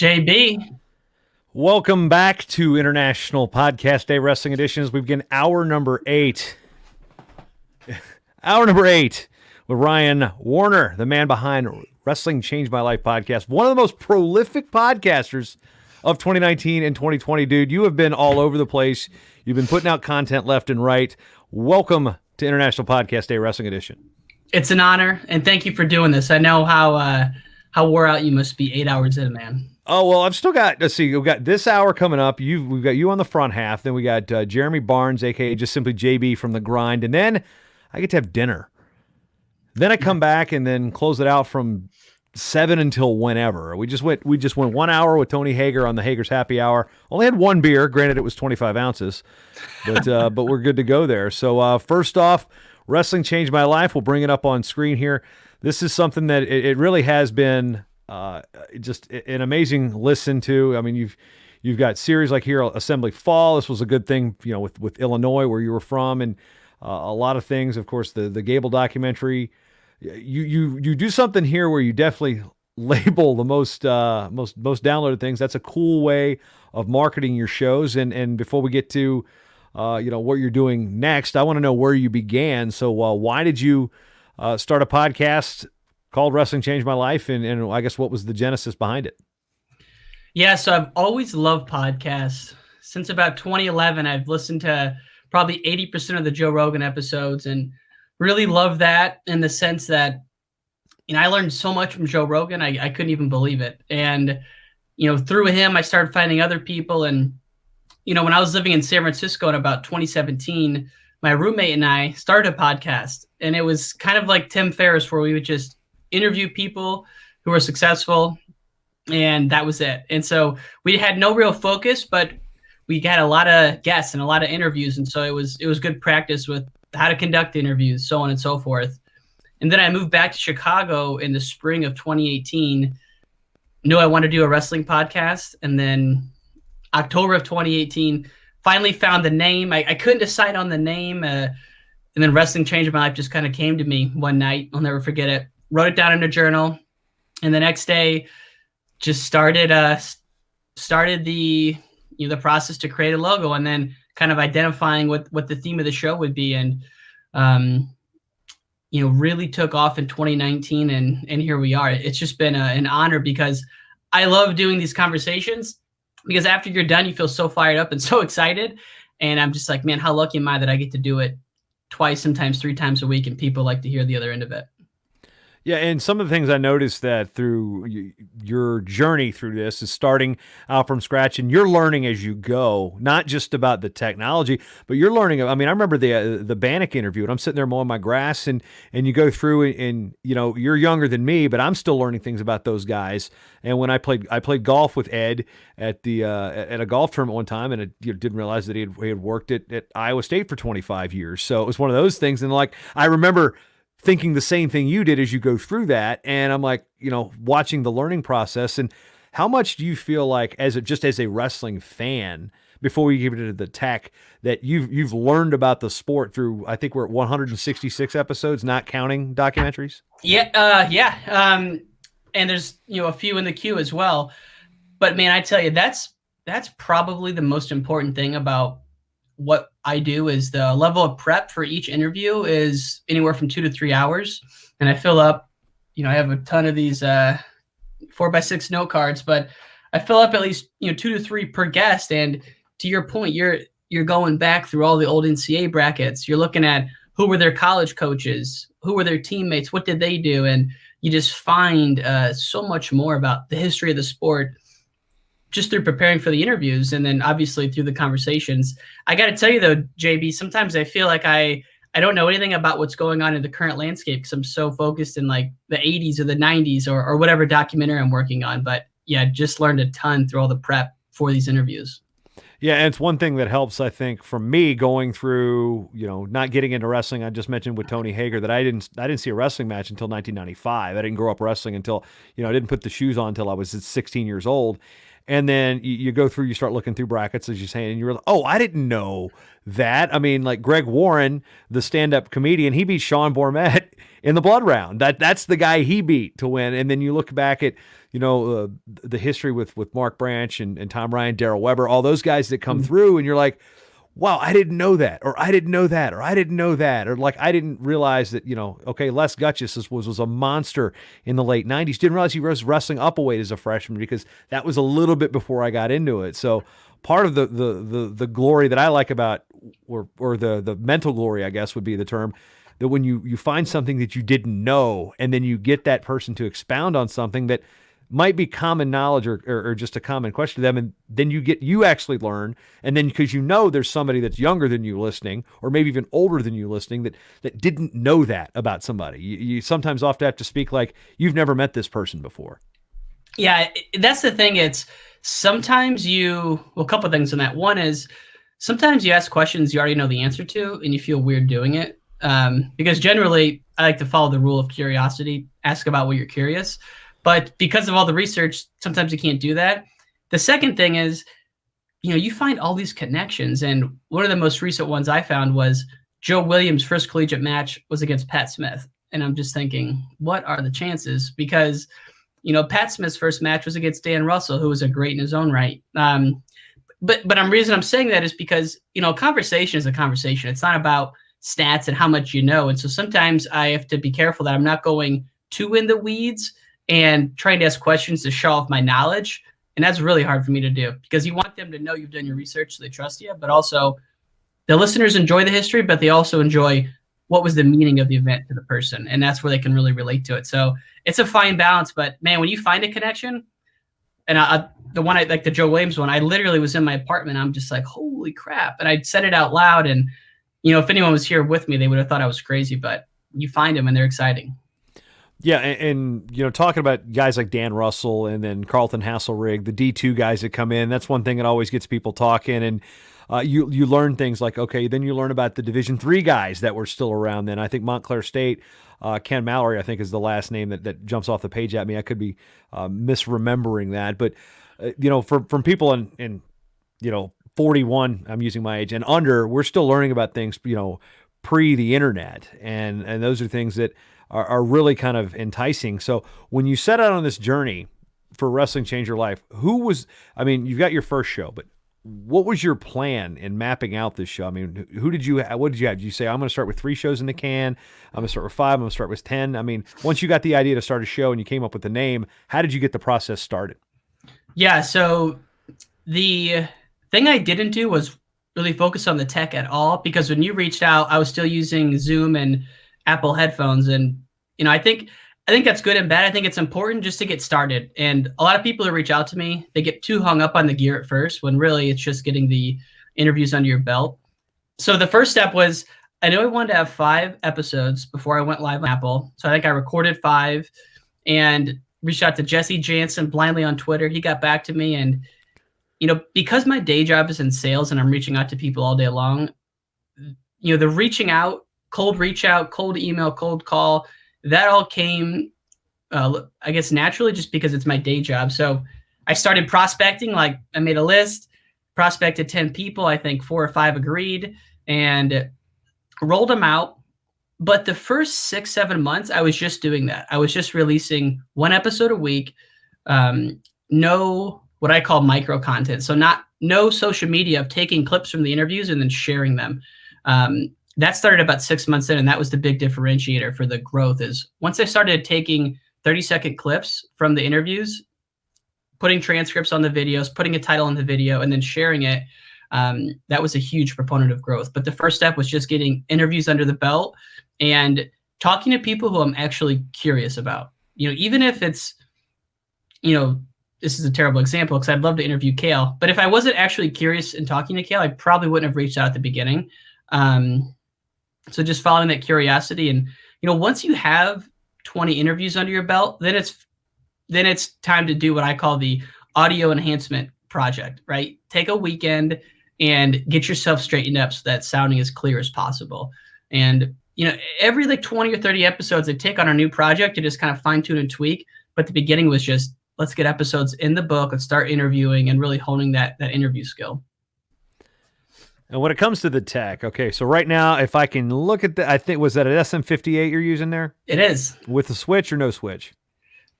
JB. Welcome back to International Podcast Day Wrestling Editions. We begin hour number 8. Hour number 8 with Ryan Warner, the man behind Wrestling Changed My Life podcast. One of the most prolific podcasters of 2019 and 2020, dude. You have been all over the place. You've been putting out content left and right. Welcome to International Podcast Day Wrestling Edition. It's an honor, and thank you for doing this. I know how wore out you must be 8 hours in, man. Oh, well, I've still got, let's see, we've got this hour coming up. We've got you on the front half. Then we got Jeremy Barnes, a.k.a. just simply JB from The Grind. And then I get to have dinner. Then I come back and then close it out from 7 until whenever. We just went 1 hour with Tony Hager on the Hager's Happy Hour. Only had one beer. Granted, it was 25 ounces. But we're good to go there. So first off, Wrestling Changed My Life. We'll bring it up on screen here. This is something that it really has been just an amazing listen to. I mean, you've got series like here, Assembly Fall. This was a good thing, you know, with Illinois where you were from, and a lot of things. Of course, the Gable documentary. You do something here where you definitely label the most downloaded things. That's a cool way of marketing your shows. And before we get to what you're doing next, I want to know where you began. So why did you start a podcast called Wrestling Changed My Life, and I guess what was the genesis behind it? Yeah, so I've always loved podcasts. Since about 2011, I've listened to probably 80% of the Joe Rogan episodes and really love that in the sense that, I learned so much from Joe Rogan, I couldn't even believe it. And, through him, I started finding other people. And, when I was living in San Francisco in about 2017, my roommate and I started a podcast. And it was kind of like Tim Ferriss, where we would just interview people who were successful, and that was it. And so we had no real focus, but we got a lot of guests and a lot of interviews. And so it was good practice with how to conduct interviews, so on and so forth. And then I moved back to Chicago in the spring of 2018, knew I wanted to do a wrestling podcast. And then October of 2018, finally found the name. I couldn't decide on the name. And then Wrestling Changed My Life just kind of came to me one night. I'll never forget it. Wrote it down in a journal. And the next day just started the process to create a logo, and then kind of identifying what the theme of the show would be. And, really took off in 2019, and here we are. It's just been an honor because I love doing these conversations, because after you're done, you feel so fired up and so excited. And I'm just like, man, how lucky am I that I get to do it twice, sometimes 3 times a week, and people like to hear the other end of it. Yeah, and some of the things I noticed that through your journey through this is starting out from scratch, and you're learning as you go, not just about the technology, but you're learning. I mean, I remember the Bannock interview, and I'm sitting there mowing my grass, and you go through, and you're younger than me, but I'm still learning things about those guys. And when I played golf with Ed at a golf tournament one time, and didn't realize that he had worked at Iowa State for 25 years. So it was one of those things, and like I remember thinking the same thing you did as you go through that. And I'm like, watching the learning process. And how much do you feel like as a wrestling fan, before we get into the tech, that you've learned about the sport through, I think we're at 166 episodes, not counting documentaries? Yeah. And there's, a few in the queue as well. But man, I tell you, that's probably the most important thing about what I do is the level of prep for each interview is anywhere from 2 to 3 hours. And I fill up, I have a ton of these 4x6 note cards, but I fill up at least, 2 to 3 per guest. And to your point, you're going back through all the old NCAA brackets. You're looking at who were their college coaches, who were their teammates, what did they do? And you just find so much more about the history of the sport just through preparing for the interviews, and then obviously through the conversations. I got to tell you though, JB, sometimes I feel like I don't know anything about what's going on in the current landscape because I'm so focused in like the 80s or the 90s or whatever documentary I'm working on. But yeah, just learned a ton through all the prep for these interviews. Yeah, and it's one thing that helps, I think, for me going through, not getting into wrestling. I just mentioned with Tony Hager that I didn't see a wrestling match until 1995. I didn't grow up wrestling until, I didn't put the shoes on until I was 16 years old. And then you go through, you start looking through brackets, as you're saying, and you're like, oh, I didn't know that. I mean, like Greg Warren, the stand-up comedian, he beat Sean Bormet in the blood round. That's the guy he beat to win. And then you look back at, the history with Mark Branch and Tom Ryan, Darrell Weber, all those guys that come through, and you're like, wow, I didn't know that, or I didn't know that, or I didn't know that, or like I didn't realize that, okay, Les Gutchess was a monster in the late 90s. Didn't realize he was wrestling up a weight as a freshman, because that was a little bit before I got into it. So part of the glory that I like about, or the mental glory, I guess would be the term, that when you find something that you didn't know, and then you get that person to expound on something that might be common knowledge or just a common question to them, and then you actually learn, and then because there's somebody that's younger than you listening, or maybe even older than you listening, that didn't know that about somebody. You sometimes often have to speak like you've never met this person before. Yeah, that's the thing. It's sometimes a couple of things on that. One is sometimes you ask questions you already know the answer to, and you feel weird doing it. Because generally I like to follow the rule of curiosity, ask about what you're curious. But because of all the research, sometimes you can't do that. The second thing is, you find all these connections. And one of the most recent ones I found was Joe Williams' first collegiate match was against Pat Smith. And I'm just thinking, what are the chances? Because, Pat Smith's first match was against Dan Russell, who was a great in his own right. But the reason I'm saying that is because, conversation is a conversation. It's not about stats and how much you know. And so sometimes I have to be careful that I'm not going too in the weeds and trying to ask questions to show off my knowledge. And that's really hard for me to do, because you want them to know you've done your research so they trust you, but also the listeners enjoy the history, but they also enjoy what was the meaning of the event to the person. And that's where they can really relate to it. So it's a fine balance, but man, when you find a connection, and the one like the Joe Williams one, I literally was in my apartment. I'm just like, holy crap. And I said it out loud. And, if anyone was here with me, they would have thought I was crazy, but you find them and they're exciting. Yeah, and talking about guys like Dan Russell and then Carlton Hasselrig, the D2 guys that come in, that's one thing that always gets people talking. And you learn things like, okay, then you learn about the Division III guys that were still around then. I think Montclair State, Ken Mallory, I think is the last name that jumps off the page at me. I could be misremembering that. But, from people in 41, I'm using my age, and under, we're still learning about things, pre the internet. And those are things that are really kind of enticing. So when you set out on this journey for Wrestling Change Your Life, you've got your first show, but what was your plan in mapping out this show? I mean, what did you have? Did you say, I'm going to start with 3 shows in the can, I'm going to start with 5, I'm going to start with 10? I mean, once you got the idea to start a show and you came up with the name, how did you get the process started? Yeah, so the thing I didn't do was really focus on the tech at all, because when you reached out, I was still using Zoom and Apple headphones. And, I think that's good and bad. I think it's important just to get started. And a lot of people who reach out to me, they get too hung up on the gear at first, when really it's just getting the interviews under your belt. So the first step was, I knew I wanted to have 5 episodes before I went live on Apple. So I think I recorded 5 and reached out to Jesse Jansen blindly on Twitter. He got back to me. And, because my day job is in sales and I'm reaching out to people all day long, the reaching out, cold reach out, cold email, cold call, that all came, I guess, naturally, just because it's my day job. So I started prospecting. Like, I made a list, prospected 10 people. I think 4 or 5 agreed, and rolled them out. But the first 6, 7 months, I was just doing that. I was just releasing 1 episode a week. No, what I call micro content. So no social media, of taking clips from the interviews and then sharing them. That started about 6 months in, and that was the big differentiator for the growth. Is once I started taking 30-second clips from the interviews, putting transcripts on the videos, putting a title on the video, and then sharing it, that was a huge proponent of growth. But the first step was just getting interviews under the belt and talking to people who I'm actually curious about. Even if it's, this is a terrible example because I'd love to interview Kale, but if I wasn't actually curious in talking to Kale, I probably wouldn't have reached out at the beginning. So just following that curiosity, and once you have 20 interviews under your belt, then it's time to do what I call the audio enhancement project, right? Take a weekend and get yourself straightened up so that sounding as clear as possible. And every 20 or 30 episodes I take on a new project to just kind of fine tune and tweak. But the beginning was just let's get episodes in the book. Let's start interviewing and really honing that interview skill. And when it comes to the tech, okay, so right now, if I can look at I think, was that an SM58 you're using there? It is. With a switch or no switch?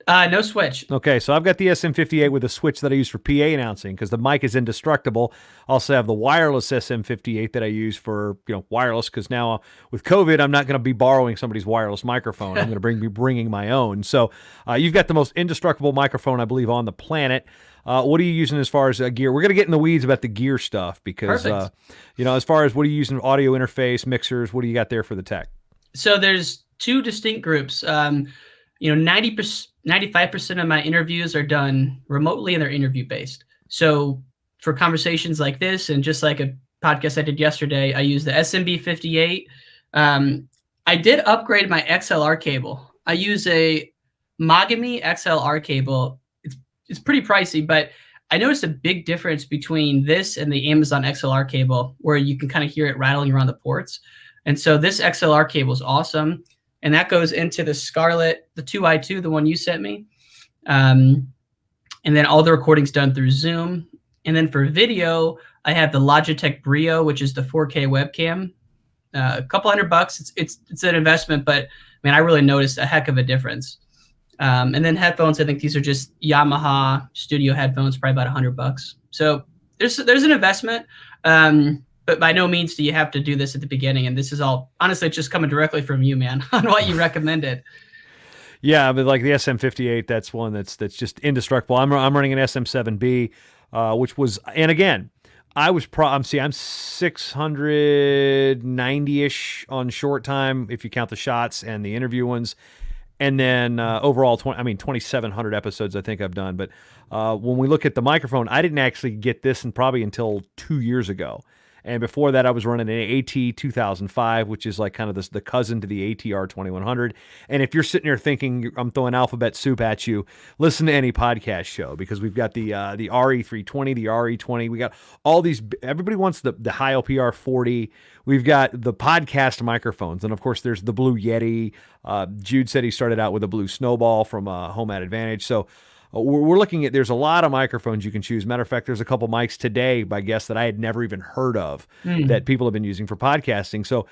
No switch. Okay, so I've got the SM58 with a switch that I use for PA announcing because the mic is indestructible. I also have the wireless SM58 that I use for wireless because now with COVID, I'm not going to be borrowing somebody's wireless microphone. I'm going to be bringing my own. So you've got the most indestructible microphone, I believe, on the planet. What are you using as far as gear? We're going to get in the weeds about the gear stuff because, as far as what are you using, audio interface, mixers, what do you got there for the tech? So there's two distinct groups. 95% of my interviews are done remotely and they're interview based. So for conversations like this and just like a podcast I did yesterday, I use the SMB58. I did upgrade my XLR cable. I use a Mogami XLR cable. It's pretty pricey, but I noticed a big difference between this and the Amazon XLR cable where you can kind of hear it rattling around the ports. And so this XLR cable is awesome. And that goes into the Scarlett, the 2i2, the one you sent me. And then all the recordings done through Zoom. And then for video, I have the Logitech Brio, which is the 4K webcam. A couple $100. It's an investment, but man, I really noticed a heck of a difference. And then headphones, I think these are just Yamaha studio headphones, probably about $100. So there's an investment. But by no means do you have to do this at the beginning. And this is all, honestly, just coming directly from you, man, on what you recommended. Yeah, but like the SM58, that's one that's just indestructible. I'm running an SM7B, which was, and again, I'm 690-ish on short time if you count the shots and the interview ones. And then overall, 2,700 episodes I think I've done. But when we look at the microphone, I didn't actually get this until 2 years ago. And before that, I was running an AT2005, which is like kind of the cousin to the ATR2100. And if you're sitting there thinking I'm throwing alphabet soup at you, listen to any podcast show because we've got the RE320, the RE20. We got all these. Everybody wants the high LPR 40. We've got the podcast microphones, and of course, there's the Blue Yeti. Jude said he started out with a Blue Snowball from Home Ad Advantage. So. We're looking at, there's a lot of microphones you can choose. Matter of fact, there's a couple mics today by guests that I had never even heard of that people have been using for podcasting. So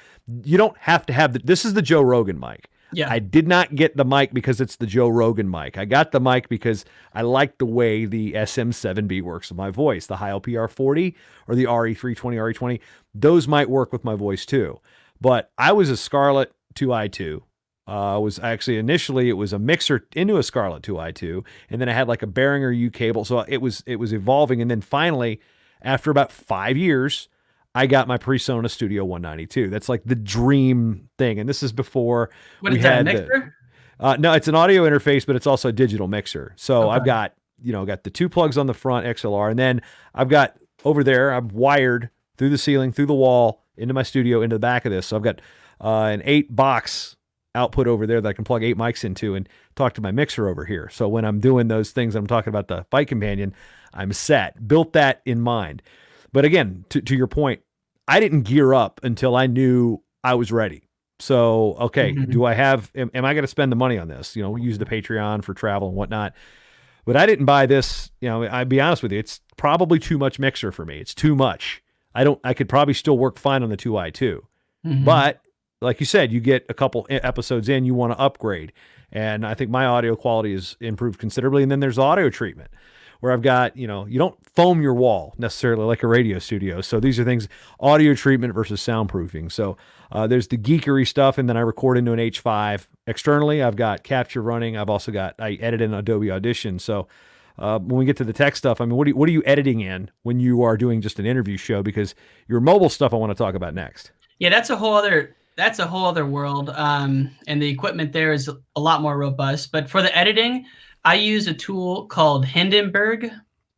you don't have to have this is the Joe Rogan mic. Yeah. I did not get the mic because it's the Joe Rogan mic. I got the mic because I like the way the SM7B works with my voice. The high LPR 40 or the RE320, RE20, those might work with my voice too. But I was a Scarlett 2i2. Initially it was a mixer into a Scarlett 2i2, and then I had like a Behringer U cable. So it was evolving. And then finally, after about 5 years, I got my PreSonus Studio 192. That's like the dream thing. And this is before we had a mixer? No, it's an audio interface, but it's also a digital mixer. So I've got the two plugs on the front XLR, and then I've got over there, I'm wired through the ceiling, through the wall, into my studio, into the back of this. So I've got an 8-box output over there that I can plug 8 mics into and talk to my mixer over here. So when I'm doing those things, I'm talking about the Fight Companion, I'm set. Built that in mind. But again, to your point, I didn't gear up until I knew I was ready. So, okay, am I going to spend the money on this? Use the Patreon for travel and whatnot. But I didn't buy this, I'd be honest with you, it's probably too much mixer for me. It's too much. I could probably still work fine on the 2i2. But like you said, you get a couple episodes in, you want to upgrade. And I think my audio quality has improved considerably. And then there's audio treatment where I've got, you don't foam your wall necessarily like a radio studio. So these are things, audio treatment versus soundproofing. So there's the geekery stuff. And then I record into an H5 externally. I've got Capture running. I edit in Adobe Audition. So when we get to the tech stuff, what are you editing in when you are doing just an interview show? Because your mobile stuff I want to talk about next. Yeah, that's a whole other world. And the equipment there is a lot more robust. But for the editing, I use a tool called Hindenburg,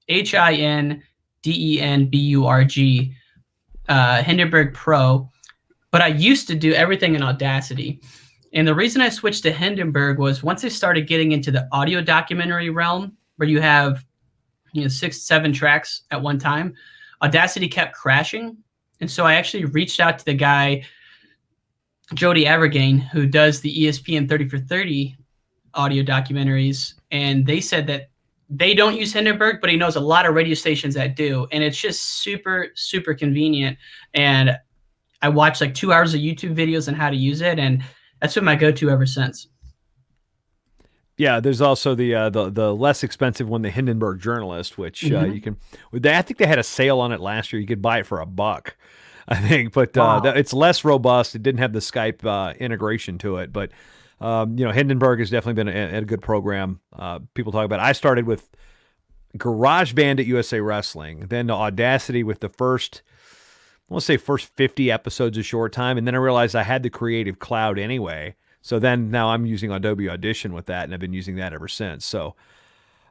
Hindenburg, Hindenburg Pro. But I used to do everything in Audacity. And the reason I switched to Hindenburg was once I started getting into the audio documentary realm, where you have 6-7 tracks at one time, Audacity kept crashing. And so I actually reached out to the guy, Jody Evergain, who does the ESPN 30 for 30 audio documentaries, and they said that they don't use Hindenburg, but he knows a lot of radio stations that do, and it's just super super convenient. And I watched like 2 hours of YouTube videos on how to use it, and that's been my go-to ever since. Yeah, there's also the less expensive one, the Hindenburg Journalist, which you Mm-hmm. can. I think they had a sale on it last year. You could buy it for $1, I think, but Wow. it's less robust. It didn't have the Skype integration to it, but Hindenburg has definitely been a good program. People talk about it. I started with GarageBand at USA Wrestling, then to Audacity with the first, I want to say first 50 episodes of Short Time, and then I realized I had the Creative Cloud anyway. So then now I'm using Adobe Audition with that, and I've been using that ever since. So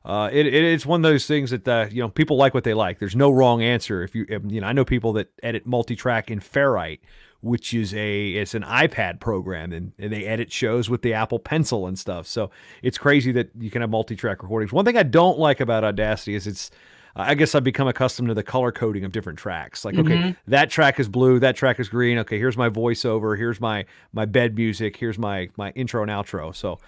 it's one of those things that people like what they like. There's no wrong answer. If I know people that edit multi-track in Ferrite, which is it's an iPad program, and they edit shows with the Apple Pencil and stuff. So it's crazy that you can have multi-track recordings. One thing I don't like about Audacity is I guess I've become accustomed to the color coding of different tracks. Like, okay, Mm-hmm. that track is blue, that track is green. Okay, here's my voiceover, here's my bed music, here's my intro and outro. So,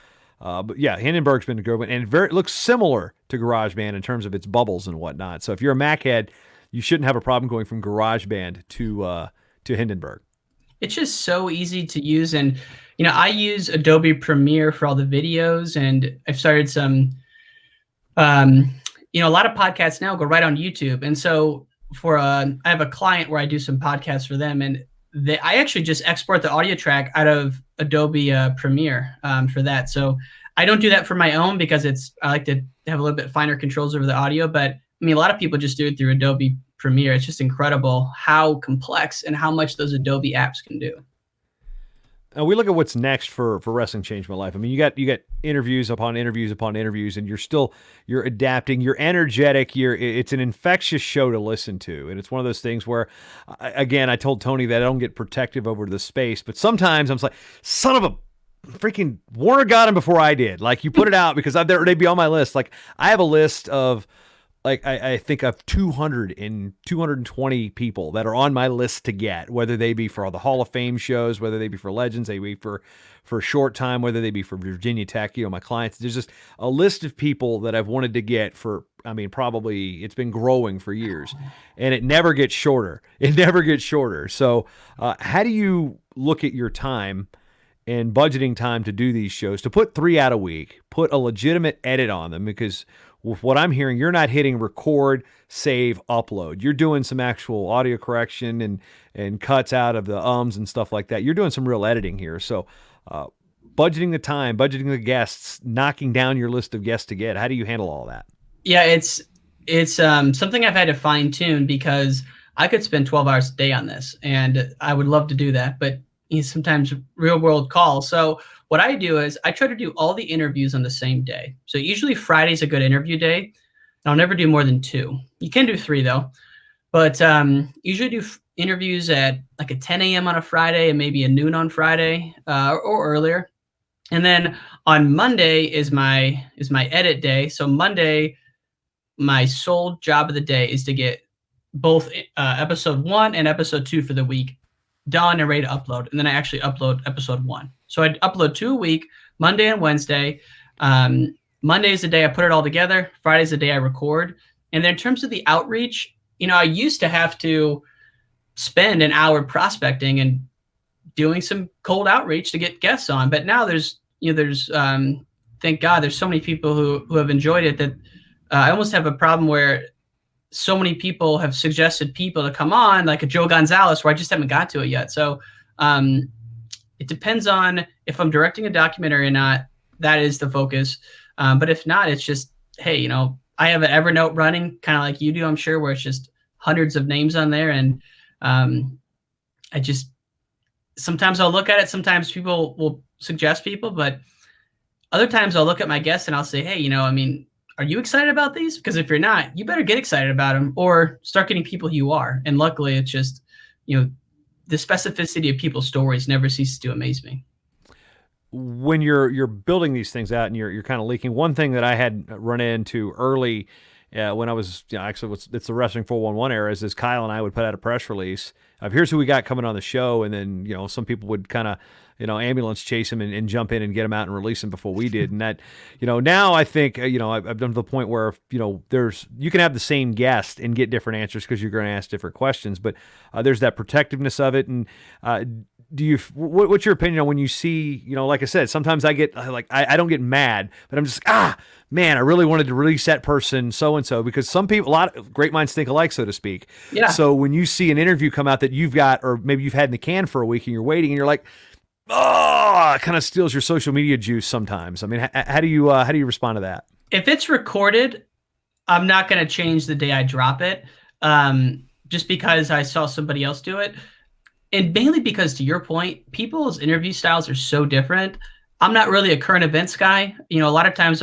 but yeah, Hindenburg's been a good one, and it looks similar to GarageBand in terms of its bubbles and whatnot. So if you're a Mac head, you shouldn't have a problem going from GarageBand to Hindenburg. It's just so easy to use, and I use Adobe Premiere for all the videos, and I've started some um, a lot of podcasts now go right on YouTube. And so I have a client where I do some podcasts for them, and I actually just export the audio track out of Adobe Premiere for that. So I don't do that for my own because I like to have a little bit finer controls over the audio. But I mean, a lot of people just do it through Adobe Premiere. It's just incredible how complex and how much those Adobe apps can do. We look at what's next for Wrestling Changed My Life. I mean, you got interviews upon interviews upon interviews, and you're adapting, you're energetic, it's an infectious show to listen to, and it's one of those things where, again, I told Tony that I don't get protective over the space, but sometimes I'm just like, son of a freaking Warner got him before I did. Like, you put it out because they'd be on my list. Like, I have a list of like I think of 220 people that are on my list to get, whether they be for all the Hall of Fame shows, whether they be for Legends, they be for a short time, whether they be for Virginia Tech, my clients. There's just a list of people that I've wanted to get for, I mean, probably it's been growing for years, and it never gets shorter. It never gets shorter. So how do you look at your time and budgeting time to do these shows, to put 3 out a week, put a legitimate edit on them? Because with what I'm hearing, you're not hitting record, save, upload. You're doing some actual audio correction and cuts out of the ums and stuff like that. You're doing some real editing here. So budgeting the time, budgeting the guests, knocking down your list of guests to get. How do you handle all that? Yeah, it's something I've had to fine tune because I could spend 12 hours a day on this, and I would love to do that, but sometimes real world calls. So what I do is I try to do all the interviews on the same day. So usually Friday's a good interview day. I'll never do more than 2. You can do 3 though, but usually do interviews at like a 10 a.m. on a Friday and maybe a noon on Friday or earlier. And then on Monday is my edit day. So Monday, my sole job of the day is to get both episode 1 and episode 2 for the week done and ready to upload. And then I actually upload episode 1. So I upload 2 a week, Monday and Wednesday. Monday is the day I put it all together. Friday is the day I record. And then in terms of the outreach, I used to have to spend an hour prospecting and doing some cold outreach to get guests on. But now there's thank God, there's so many people who have enjoyed it that I almost have a problem where so many people have suggested people to come on, like a Joe Gonzalez, where I just haven't got to it yet. So it depends on if I'm directing a documentary or not. That is the focus. But if not, it's just, hey, I have an Evernote running, kind of like you do, I'm sure, where it's just hundreds of names on there. And I just, sometimes I'll look at it. Sometimes people will suggest people, but other times I'll look at my guests and I'll say, hey, are you excited about these? Because if you're not, you better get excited about them or start getting people you are. And luckily, it's just, the specificity of people's stories never ceases to amaze me. When you're building these things out and you're kind of leaking, one thing that I had run into early when I was, actually, it's the Wrestling 411 era, is Kyle and I would put out a press release of here's who we got coming on the show. And then, some people would kind of, ambulance chase him and jump in and get him out and release him before we did. And that, now I think, I've done to the point where, you can have the same guest and get different answers because you're going to ask different questions, but there's that protectiveness of it. And what's your opinion on when you see, like I said, sometimes I get I don't get mad, but I'm just man, I really wanted to release that person so-and-so, because some people, a lot of great minds think alike, so to speak. Yeah. So when you see an interview come out that you've got, or maybe you've had in the can for a week and you're waiting and you're like, oh, it kind of steals your social media juice sometimes. I mean, how do you respond to that? If it's recorded, I'm not going to change the day I drop it, just because I saw somebody else do it. And mainly because, to your point, people's interview styles are so different. I'm not really a current events guy. A lot of times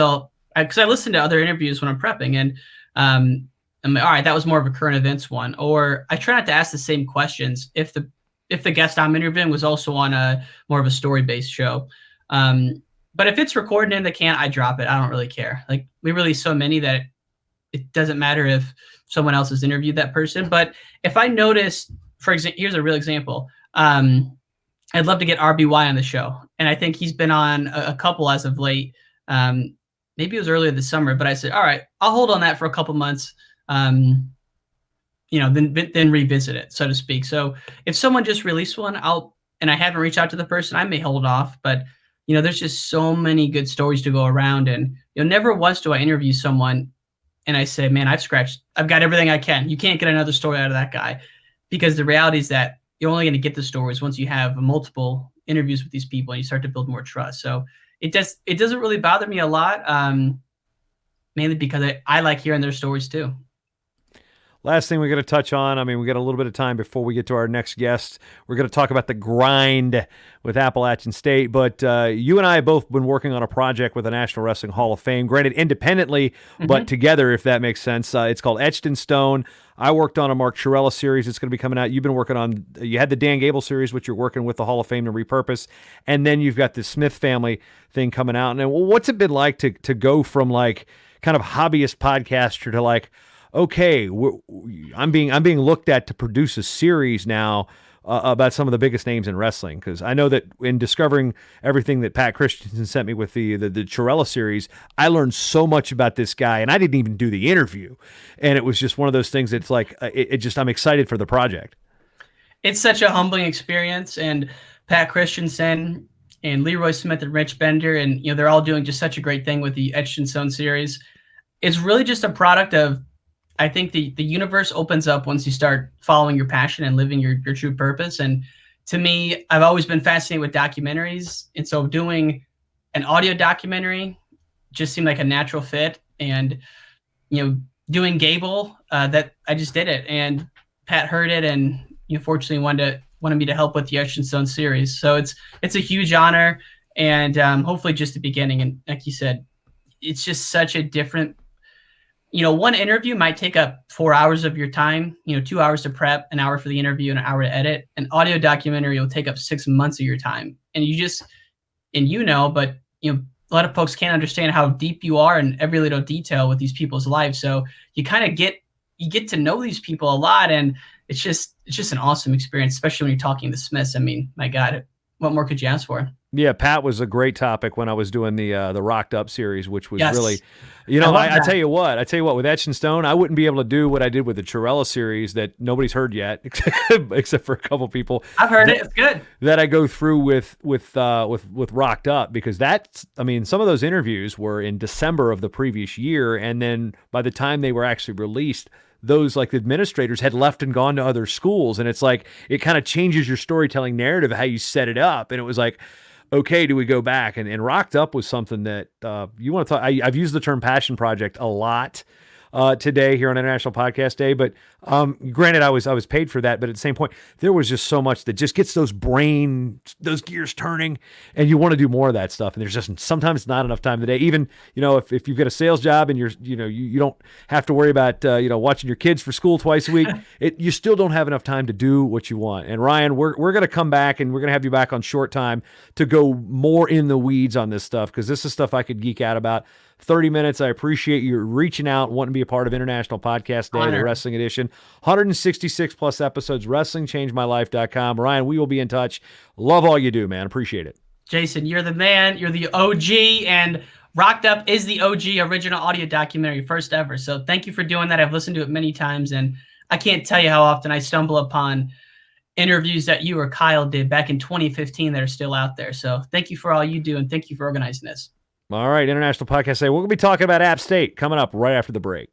because I listen to other interviews when I'm prepping, and I'm like, all right, that was more of a current events one. Or I try not to ask the same questions if the guest I'm interviewing was also on a more of a story-based show. But if it's recorded in the can, I drop it. I don't really care. Like, we release so many that it doesn't matter if someone else has interviewed that person. But if I notice, for example, here's a real example. I'd love to get RBY on the show, and I think he's been on a couple as of late. Maybe it was earlier this summer, but I said, all right, I'll hold on that for a couple months, then revisit it, so to speak. So if someone just released one, and I haven't reached out to the person, I may hold off. But there's just so many good stories to go around, and never once do I interview someone and I say, man, I've got everything I can. You can't get another story out of that guy, because the reality is that you're only going to get the stories once you have multiple interviews with these people and you start to build more trust. So it doesn't really bother me a lot, mainly because I like hearing their stories too. Last thing we're going to touch on, I mean, we got a little bit of time before we get to our next guest. We're going to talk about the grind with Appalachian State, but you and I have both been working on a project with the National Wrestling Hall of Fame, granted independently, but together, if that makes sense. It's called Etched in Stone. I worked on a Mark Chiarella series. It's going to be coming out. You've been working on, you had the Dan Gable series, which you're working with the Hall of Fame to repurpose, and then you've got the Smith family thing coming out. And what's it been like to go from like kind of hobbyist podcaster to like, okay, I'm being looked at to produce a series now about some of the biggest names in wrestling? Because I know that in discovering everything that Pat Christensen sent me with the Chiarella series, I learned so much about this guy, and I didn't even do the interview. And it was just one of those things that's like, I'm excited for the project. It's such a humbling experience, and Pat Christensen and Leroy Smith and Rich Bender, and they're all doing just such a great thing with the Etched in Stone series. It's really just a product of, I think the universe opens up once you start following your passion and living your true purpose. And to me, I've always been fascinated with documentaries. And so doing an audio documentary just seemed like a natural fit. And, doing Gable, that I just did it. And Pat heard it and fortunately wanted me to help with the Etched in Stone series. So it's a huge honor, and hopefully just the beginning. And like you said, it's just such a different, one interview might take up 4 hours of your time, 2 hours to prep, an hour for the interview, and an hour to edit. An audio documentary will take up 6 months of your time. And but a lot of folks can't understand how deep you are in every little detail with these people's lives. So you kind of get to know these people a lot, and it's just an awesome experience, especially when you're talking to Smiths. I mean, my God, what more could you ask for? Yeah, Pat was a great topic when I was doing the Rocked Up series, which was really, I tell you what, with Etched in Stone, I wouldn't be able to do what I did with the Chiarella series that nobody's heard yet, except for a couple people. I've heard it; it's good. That I go through with Rocked Up, because some of those interviews were in December of the previous year, and then by the time they were actually released, those like administrators had left and gone to other schools, and it's like it kind of changes your storytelling narrative, how you set it up, and it was like, okay, do we go back? And Rocked Up was something that you want to talk. I've used the term passion project a lot today here on International Podcast Day, but granted, I was paid for that, but at the same point, there was just so much that just gets those gears turning, and you want to do more of that stuff. And there's just sometimes not enough time today. Even if you've got a sales job and you don't have to worry about watching your kids for school twice a week, you still don't have enough time to do what you want. And Ryan, we're going to come back, and we're going to have you back on short time to go more in the weeds on this stuff, because this is stuff I could geek out about. 30 minutes. I appreciate you reaching out, wanting to be a part of International Podcast Day, the Wrestling Edition. 166 plus episodes, WrestlingChangeMyLife.com. Ryan, we will be in touch. Love all you do, man. Appreciate it. Jason, you're the man. You're the OG, and Rocked Up is the OG original audio documentary, first ever. So thank you for doing that. I've listened to it many times, and I can't tell you how often I stumble upon interviews that you or Kyle did back in 2015 that are still out there. So thank you for all you do, and thank you for organizing this. All right, International Podcast Day. We're going to be talking about App State coming up right after the break.